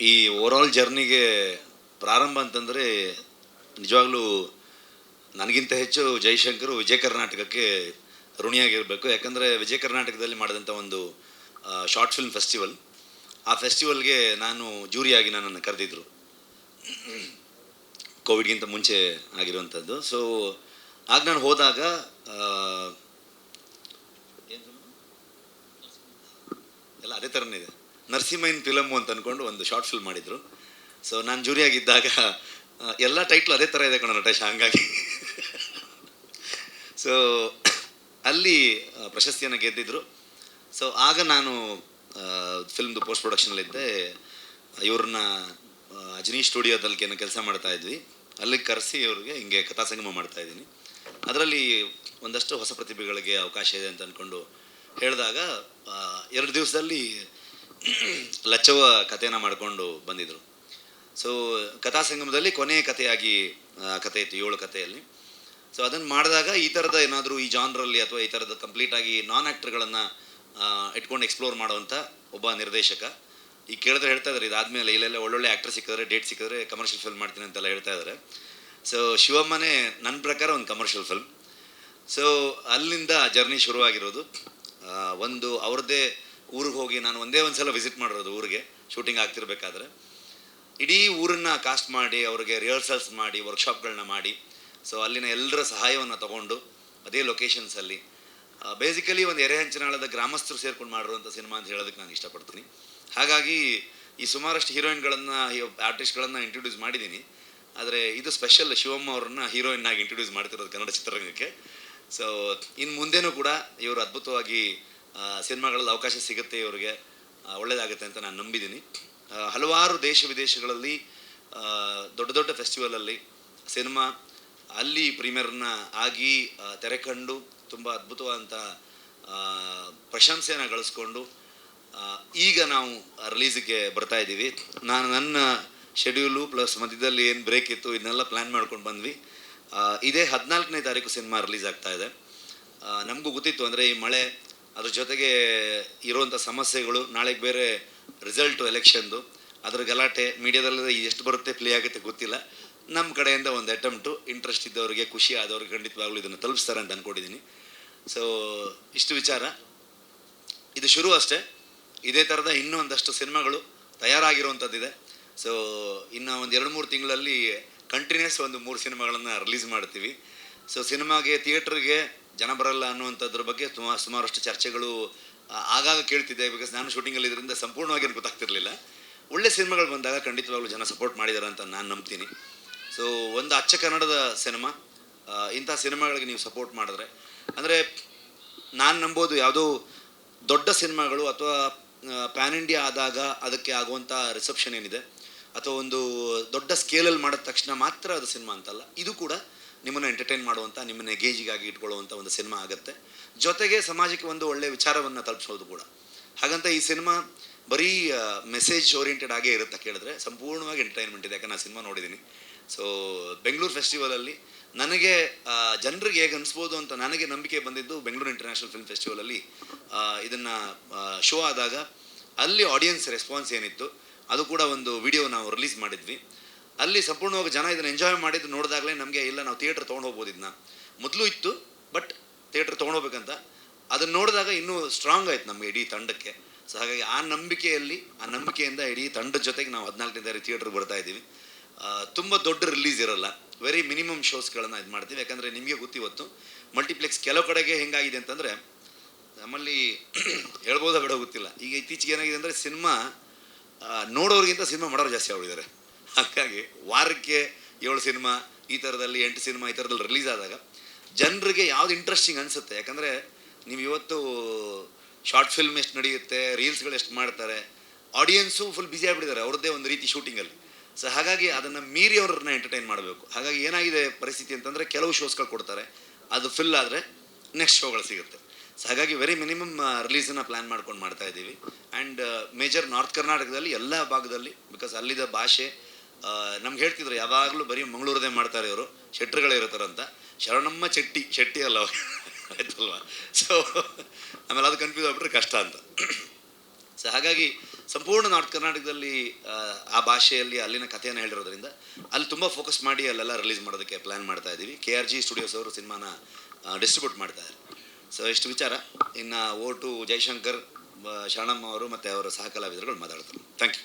ಈ ಓವರಾಲ್ ಜರ್ನಿಗೆ ಪ್ರಾರಂಭ ಅಂತಂದರೆ ನಿಜವಾಗ್ಲೂ ನನಗಿಂತ ಹೆಚ್ಚು ಜೈಶಂಕರ್ ವಿಜಯ ಕರ್ನಾಟಕಕ್ಕೆ ಋಣಿಯಾಗಿರಬೇಕು. ಯಾಕಂದರೆ ವಿಜಯ ಕರ್ನಾಟಕದಲ್ಲಿ ಮಾಡಿದಂಥ ಒಂದು ಶಾರ್ಟ್ ಫಿಲ್ಮ್ ಫೆಸ್ಟಿವಲ್, ಆ ಫೆಸ್ಟಿವಲ್ಗೆ ನಾನು ಜೂರಿಯಾಗಿ ನನ್ನನ್ನು ಕರೆದಿದ್ದರು, ಕೋವಿಡ್ಗಿಂತ ಮುಂಚೆ ಆಗಿರುವಂಥದ್ದು. ಸೊ ಆಗ ನಾನು ಹೋದಾಗ ಎಲ್ಲ ಅದೇ ಥರನೇ ಇದೆ, ನರಸಿಂಹಯ್ಯನ ಫಿಲಮು ಅಂತ ಅಂದ್ಕೊಂಡು ಒಂದು ಶಾರ್ಟ್ ಫಿಲ್ಮ್ ಮಾಡಿದರು. ಸೊ ನಾನು ಜೂರಿಯಾಗಿದ್ದಾಗ ಎಲ್ಲ ಟೈಟ್ಲು ಅದೇ ಥರ ಇದೆ ಕಣ ನಟೇಶ, ಹಂಗಾಗಿ ಸೊ ಅಲ್ಲಿ ಪ್ರಶಸ್ತಿಯನ್ನು ಗೆದ್ದಿದ್ರು. ಸೊ ಆಗ ನಾನು ಫಿಲ್ಮ್ದು ಪೋಸ್ಟ್ ಪ್ರೊಡಕ್ಷನಲ್ಲಿದ್ದೆ. ಇವ್ರನ್ನ ಅಜನಿ ಸ್ಟುಡಿಯೋದಲ್ಲಿ ಕೆಲಸ ಮಾಡ್ತಾ ಇದ್ವಿ, ಅಲ್ಲಿಗೆ ಕರೆಸಿ ಅವ್ರಿಗೆ ಹಿಂಗೆ ಕಥಾ ಸಂಗಮ ಮಾಡ್ತಾಯಿದ್ದೀನಿ. ಅದರಲ್ಲಿ ಒಂದಷ್ಟು ಹೊಸ ಪ್ರತಿಭೆಗಳಿಗೆ ಅವಕಾಶ ಇದೆ ಅಂತ ಅಂದ್ಕೊಂಡು ಹೇಳಿದಾಗ 2 ದಿವಸದಲ್ಲಿ ಲಚ್ಚವ ಕಥೆನ ಮಾಡಿಕೊಂಡು ಬಂದಿದ್ದರು. ಸೊ ಕಥಾ ಸಂಗಮದಲ್ಲಿ ಕೊನೆಯ ಕಥೆಯಾಗಿ ಕಥೆ ಇತ್ತು, 7 ಕಥೆಯಲ್ಲಿ. ಸೊ ಅದನ್ನು ಮಾಡಿದಾಗ ಈ ಥರದ ಏನಾದರೂ ಈ ಜಾನ್ರಲ್ಲಿ ಅಥವಾ ಈ ಥರದ ಕಂಪ್ಲೀಟಾಗಿ ನಾನ್ ಆ್ಯಕ್ಟರ್ಗಳನ್ನು ಇಟ್ಕೊಂಡು ಎಕ್ಸ್ಪ್ಲೋರ್ ಮಾಡೋವಂಥ ಒಬ್ಬ ನಿರ್ದೇಶಕ. ಈಗ ಕೇಳಿದ್ರೆ ಹೇಳ್ತಾ ಇದ್ದಾರೆ, ಇದಾದಮೇಲೆ ಇಲ್ಲೆಲ್ಲ ಒಳ್ಳೊಳ್ಳೆ ಆ್ಯಕ್ಟರ್ ಸಿಕ್ಕಿದ್ರೆ, ಡೇಟ್ ಸಿಕ್ಕಿದ್ರೆ ಕಮರ್ಷಿಯಲ್ ಫಿಲ್ಮ್ ಮಾಡ್ತೀನಿ ಅಂತೆಲ್ಲ ಹೇಳ್ತಾ ಇದ್ದಾರೆ. ಸೊ ಶಿವಮ್ಮನೇ ನನ್ನ ಪ್ರಕಾರ ಒಂದು ಕಮರ್ಷಿಯಲ್ ಫಿಲ್ಮ್. ಸೊ ಅಲ್ಲಿಂದ ಜರ್ನಿ ಶುರುವಾಗಿರೋದು. ಒಂದು ಅವ್ರದ್ದೇ ಊರಿಗೆ ಹೋಗಿ ನಾನು ಒಂದೇ ಒಂದು ಸಲ ವಿಸಿಟ್ ಮಾಡಿರೋದು ಊರಿಗೆ, ಶೂಟಿಂಗ್ ಆಗ್ತಿರ್ಬೇಕಾದ್ರೆ. ಇಡೀ ಊರನ್ನು ಕಾಸ್ಟ್ ಮಾಡಿ, ಅವ್ರಿಗೆ ರಿಹರ್ಸಲ್ಸ್ ಮಾಡಿ, ವರ್ಕ್ಶಾಪ್ಗಳನ್ನ ಮಾಡಿ, ಸೊ ಅಲ್ಲಿನ ಎಲ್ಲರ ಸಹಾಯವನ್ನು ತಗೊಂಡು ಅದೇ ಲೊಕೇಶನ್ಸಲ್ಲಿ ಬೇಸಿಕಲಿ ಒಂದು ಎರೆಹಂಚನಾಳದ ಗ್ರಾಮಸ್ಥರು ಸೇರ್ಕೊಂಡು ಮಾಡಿರುವಂಥ ಸಿನಿಮಾ ಅಂತ ಹೇಳೋದಕ್ಕೆ ನಾನು ಇಷ್ಟಪಡ್ತೀನಿ. ಹಾಗಾಗಿ ಈ ಸುಮಾರಷ್ಟು ಹೀರೋಯಿನ್ಗಳನ್ನು, ಆರ್ಟಿಸ್ಟ್ಗಳನ್ನು ಇಂಟ್ರೊಡ್ಯೂಸ್ ಮಾಡಿದ್ದೀನಿ. ಆದರೆ ಇದು ಸ್ಪೆಷಲ್, ಶಿವಮ್ಮ ಅವ್ರನ್ನ ಹೀರೋಯಿನ್ನಾಗಿ ಇಂಟ್ರೊಡ್ಯೂಸ್ ಮಾಡ್ತಿರೋದು ಕನ್ನಡ ಚಿತ್ರರಂಗಕ್ಕೆ. ಸೊ ಇನ್ನು ಮುಂದೆನೂ ಕೂಡ ಇವರು ಅದ್ಭುತವಾಗಿ ಸಿನಿಮಾಗಳಲ್ಲಿ ಅವಕಾಶ ಸಿಗುತ್ತೆ, ಇವರಿಗೆ ಒಳ್ಳೆಯದಾಗುತ್ತೆ ಅಂತ ನಾನು ನಂಬಿದ್ದೀನಿ. ಹಲವಾರು ದೇಶ ವಿದೇಶಗಳಲ್ಲಿ ದೊಡ್ಡ ದೊಡ್ಡ ಫೆಸ್ಟಿವಲಲ್ಲಿ ಸಿನಿಮಾ ಅಲ್ಲಿ ಪ್ರೀಮಿಯರ್ನ ಆಗಿ ತೆರೆ ಕಂಡು ತುಂಬ ಅದ್ಭುತವಾದಂಥ ಪ್ರಶಂಸೆಯನ್ನು ಗಳಿಸ್ಕೊಂಡು ಈಗ ನಾವು ರಿಲೀಸಿಗೆ ಬರ್ತಾ ಇದ್ದೀವಿ. ನಾನು ನನ್ನ ಶೆಡ್ಯೂಲು ಪ್ಲಸ್ ಮಧ್ಯದಲ್ಲಿ ಏನು ಬ್ರೇಕ್ ಇತ್ತು ಇದನ್ನೆಲ್ಲ ಪ್ಲ್ಯಾನ್ ಮಾಡ್ಕೊಂಡು ಬಂದ್ವಿ. ಇದೇ 14ನೇ ತಾರೀಕು ಸಿನಿಮಾ ರಿಲೀಸ್ ಆಗ್ತಾ ಇದೆ. ನಮಗೂ ಗೊತ್ತಿತ್ತು, ಅಂದರೆ ಈ ಮಳೆ, ಅದ್ರ ಜೊತೆಗೆ ಇರುವಂಥ ಸಮಸ್ಯೆಗಳು, ನಾಳೆಗೆ ಬೇರೆ ರಿಸಲ್ಟು ಎಲೆಕ್ಷನ್ದು, ಅದ್ರ ಗಲಾಟೆ, ಮೀಡಿಯಾದಲ್ಲಿ ಎಷ್ಟು ಬರುತ್ತೆ ಪ್ಲೇ ಆಗುತ್ತೆ ಗೊತ್ತಿಲ್ಲ. ನಮ್ಮ ಕಡೆಯಿಂದ ಒಂದು ಅಟೆಂಪ್ಟು, ಇಂಟ್ರೆಸ್ಟ್ ಇದ್ದವರಿಗೆ, ಖುಷಿ ಆದವ್ರಿಗೆ ಖಂಡಿತವಾಗ್ಲೂ ಇದನ್ನು ತಲುಪಿಸ್ತಾರೆ ಅಂತ ಅಂದ್ಕೊಂಡಿದ್ದೀನಿ. ಸೊ ಇಷ್ಟು ವಿಚಾರ. ಇದು ಶುರು ಅಷ್ಟೇ, ಇದೇ ಥರದ ಇನ್ನೂ ಒಂದಷ್ಟು ಸಿನಿಮಾಗಳು ತಯಾರಾಗಿರುವಂಥದ್ದಿದೆ. ಸೊ ಇನ್ನು ಒಂದು 2-3 ತಿಂಗಳಲ್ಲಿ ಕಂಟಿನ್ಯೂಸ್ ಒಂದು 3 ಸಿನಿಮಾಗಳನ್ನು ರಿಲೀಸ್ ಮಾಡ್ತೀವಿ. ಸೊ ಸಿನಿಮಾಗೆ, ಥಿಯೇಟ್ರಿಗೆ ಜನ ಬರಲ್ಲ ಅನ್ನುವಂಥದ್ರ ಬಗ್ಗೆ ಸುಮಾರಷ್ಟು ಚರ್ಚೆಗಳು ಆಗಾಗ ಕೇಳ್ತಿದ್ದೆ. ಬಿಕಾಸ್ ನಾನು ಶೂಟಿಂಗಲ್ಲಿ ಇದರಿಂದ ಸಂಪೂರ್ಣವಾಗಿ ಏನು ಗೊತ್ತಾಗ್ತಿರ್ಲಿಲ್ಲ. ಒಳ್ಳೆ ಸಿನಿಮಾಗಳು ಬಂದಾಗ ಖಂಡಿತವಾಗ್ಲೂ ಜನ ಸಪೋರ್ಟ್ ಮಾಡಿದ್ದಾರೆ ಅಂತ ನಾನು ನಂಬ್ತೀನಿ. ಸೊ ಒಂದು ಅಚ್ಚ ಕನ್ನಡದ ಸಿನಿಮಾ, ಇಂಥ ಸಿನಿಮಾಗಳಿಗೆ ನೀವು ಸಪೋರ್ಟ್ ಮಾಡಿದ್ರೆ, ಅಂದರೆ ನಾನು ನಂಬೋದು ಯಾವುದೋ ದೊಡ್ಡ ಸಿನಿಮಾಗಳು ಅಥವಾ ಪ್ಯಾನ್ ಇಂಡಿಯಾ ಆದಾಗ ಅದಕ್ಕೆ ಆಗುವಂಥ ರಿಸೆಪ್ಷನ್ ಏನಿದೆ, ಅಥವಾ ಒಂದು ದೊಡ್ಡ ಸ್ಕೇಲಲ್ಲಿ ಮಾಡಿದ ತಕ್ಷಣ ಮಾತ್ರ ಅದು ಸಿನಿಮಾ ಅಂತಲ್ಲ, ಇದು ಕೂಡ ನಿಮ್ಮನ್ನು ಎಂಟರ್ಟೈನ್ ಮಾಡುವಂಥ, ನಿಮ್ಮನ್ನು ಎಂಗೇಜಿಗಾಗಿ ಇಟ್ಕೊಳ್ಳುವಂಥ ಒಂದು ಸಿನಿಮಾ ಆಗುತ್ತೆ. ಜೊತೆಗೆ ಸಮಾಜಕ್ಕೆ ಒಂದು ಒಳ್ಳೆಯ ವಿಚಾರವನ್ನು ತಲುಪಿಸೋದು ಕೂಡ. ಹಾಗಂತ ಈ ಸಿನಿಮಾ ಬರೀ ಮೆಸೇಜ್ ಓರಿಯೆಂಟೆಡ್ ಆಗೇ ಇರುತ್ತೆ ಕೇಳಿದ್ರೆ, ಸಂಪೂರ್ಣವಾಗಿ ಎಂಟರ್ಟೈನ್ಮೆಂಟ್ ಇದೆ. ಯಾಕಂದ್ರೆ ನಾನು ಸಿನಿಮಾ ನೋಡಿದ್ದೀನಿ. ಸೊ ಬೆಂಗಳೂರು ಫೆಸ್ಟಿವಲಲ್ಲಿ ನನಗೆ ಜನರಿಗೆ ಹೇಗೆ ಅನಿಸ್ಬೋದು ಅಂತ ನನಗೆ ನಂಬಿಕೆ ಬಂದಿದ್ದು ಬೆಂಗಳೂರು ಇಂಟರ್ನ್ಯಾಷನಲ್ ಫಿಲ್ಮ್ ಫೆಸ್ಟಿವಲಲ್ಲಿ ಇದನ್ನು ಶೋ ಆದಾಗ ಅಲ್ಲಿ ಆಡಿಯನ್ಸ್ ರೆಸ್ಪಾನ್ಸ್ ಏನಿತ್ತು, ಅದು ಕೂಡ ಒಂದು ವಿಡಿಯೋ ನಾವು ರಿಲೀಸ್ ಮಾಡಿದ್ವಿ. ಅಲ್ಲಿ ಸಂಪೂರ್ಣವಾಗಿ ಜನ ಇದನ್ನು ಎಂಜಾಯ್ ಮಾಡಿದ್ದು ನೋಡಿದಾಗಲೇ ನಮಗೆ, ಇಲ್ಲ ನಾವು ಥಿಯೇಟ್ರ್ ತೊಗೊಂಡು ಹೋಗ್ಬೋದು, ಇದನ್ನ ಮೊದಲು ಇತ್ತು ಬಟ್ ಥಿಯೇಟ್ರ್ ತೊಗೊಂಡೋಗ್ಬೇಕಂತ, ಅದನ್ನು ನೋಡಿದಾಗ ಇನ್ನೂ ಸ್ಟ್ರಾಂಗ್ ಆಯ್ತು ನಮಗೆ ಇಡೀ ತಂಡಕ್ಕೆ. ಸೊ ಹಾಗಾಗಿ ಆ ನಂಬಿಕೆಯಿಂದ ಇಡೀ ತಂಡದ ಜೊತೆಗೆ ನಾವು 14ನೇ ತಾರೀಕು ಥಿಯೇಟ್ರಿಗೆ ಬರ್ತಾ ಇದ್ದೀವಿ. ತುಂಬ ದೊಡ್ಡ ರಿಲೀಸ್ ಇರೋಲ್ಲ, ವೆರಿ ಮಿನಿಮಮ್ ಶೋಸ್ಗಳನ್ನು ಇದು ಮಾಡ್ತೀವಿ. ಯಾಕಂದರೆ ನಿಮಗೆ ಗೊತ್ತಿವತ್ತು ಮಲ್ಟಿಪ್ಲೆಕ್ಸ್ ಕೆಲವು ಕಡೆಗೆ ಹೆಂಗಾಗಿದೆ ಅಂತಂದರೆ, ನಮ್ಮಲ್ಲಿ ಹೇಳ್ಬೋದಾ ಬೇಡ ಗೊತ್ತಿಲ್ಲ, ಈಗ ಇತ್ತೀಚೆಗೆ ಏನಾಗಿದೆ ಅಂದರೆ ಸಿನಿಮಾ ನೋಡೋರಿಗಿಂತ ಸಿನಿಮಾ ಮಾಡೋರು ಜಾಸ್ತಿ ಆಗಿದ್ದಾರೆ. ಹಾಗಾಗಿ ವಾರಕ್ಕೆ 7 ಸಿನಿಮಾ, ಈ ಥರದಲ್ಲಿ 8 ಸಿನಿಮಾ ಈ ಥರದಲ್ಲಿ ರಿಲೀಸ್ ಆದಾಗ ಜನರಿಗೆ ಯಾವ್ದು ಇಂಟ್ರೆಸ್ಟಿಂಗ್ ಅನಿಸುತ್ತೆ. ಯಾಕಂದರೆ ನೀವು ಇವತ್ತು ಶಾರ್ಟ್ ಫಿಲ್ಮ್ ಎಷ್ಟು ನಡೆಯುತ್ತೆ, ರೀಲ್ಸ್ಗಳು ಎಷ್ಟು ಮಾಡ್ತಾರೆ, ಆಡಿಯನ್ಸು ಫುಲ್ ಬ್ಯುಸಿ ಆಗಿಬಿಟ್ಟಿದ್ದಾರೆ ಅವ್ರದ್ದೇ ಒಂದು ರೀತಿ ಶೂಟಿಂಗಲ್ಲಿ. ಸೊ ಹಾಗಾಗಿ ಅದನ್ನು ಮೀರಿ ಅವ್ರನ್ನ ಎಂಟರ್ಟೈನ್ ಮಾಡಬೇಕು. ಹಾಗಾಗಿ ಏನಾಗಿದೆ ಪರಿಸ್ಥಿತಿ ಅಂತಂದರೆ, ಕೆಲವು ಶೋಸ್ಗಳು ಕೊಡ್ತಾರೆ, ಅದು ಫಿಲ್ ಆದರೆ ನೆಕ್ಸ್ಟ್ ಶೋಗಳು ಸಿಗುತ್ತೆ. ಸೊ ಹಾಗಾಗಿ ವೆರಿ ಮಿನಿಮಮ್ ರಿಲೀಸನ್ನು ಪ್ಲ್ಯಾನ್ ಮಾಡ್ಕೊಂಡು ಮಾಡ್ತಾ ಇದ್ದೀವಿ. ಆ್ಯಂಡ್ ಮೇಜರ್ ನಾರ್ತ್ ಕರ್ನಾಟಕದಲ್ಲಿ ಎಲ್ಲ ಭಾಗದಲ್ಲಿ, ಬಿಕಾಸ್ ಅಲ್ಲಿದ್ದ ಭಾಷೆ ನಮ್ಗೆ ಹೇಳ್ತಿದ್ರು, ಯಾವಾಗಲೂ ಬರೀ ಮಂಗಳೂರದೇ ಮಾಡ್ತಾರೆ ಇವರು, ಶೆಟ್ರುಗಳೇ ಇರ್ತಾರಂತ. ಶರಣಮ್ಮ ಶೆಟ್ಟಿ ಅಲ್ಲ ಆಯ್ತಲ್ವ. ಸೊ ಆಮೇಲೆ ಅದು ಕನ್ಫ್ಯೂಸ್ ಆಗ್ಬಿಟ್ರೆ ಕಷ್ಟ ಅಂತ. ಸೊ ಹಾಗಾಗಿ ಸಂಪೂರ್ಣ ನಾರ್ತ್ ಕರ್ನಾಟಕದಲ್ಲಿ ಆ ಭಾಷೆಯಲ್ಲಿ ಅಲ್ಲಿನ ಕಥೆಯನ್ನು ಹೇಳಿರೋದ್ರಿಂದ ಅಲ್ಲಿ ತುಂಬ ಫೋಕಸ್ ಮಾಡಿ ಅಲ್ಲೆಲ್ಲ ರಿಲೀಸ್ ಮಾಡೋದಕ್ಕೆ ಪ್ಲ್ಯಾನ್ ಮಾಡ್ತಾ ಇದ್ದೀವಿ. KRG ಸ್ಟುಡಿಯೋಸ್ ಅವರು ಸಿನಿಮಾನ ಡಿಸ್ಟ್ರಿಬ್ಯೂಟ್ ಮಾಡ್ತಾ ಇದ್ದಾರೆ. ಸೊ ಇಷ್ಟು ವಿಚಾರ. ಇನ್ನು ಓಟು ಜೈಶಂಕರ್, ಶರಣಮ್ಮ ಅವರು ಮತ್ತು ಅವರ ಸಹ ಕಲಾವಿದರುಗಳು ಮಾತಾಡ್ತಾರೆ. Thank you.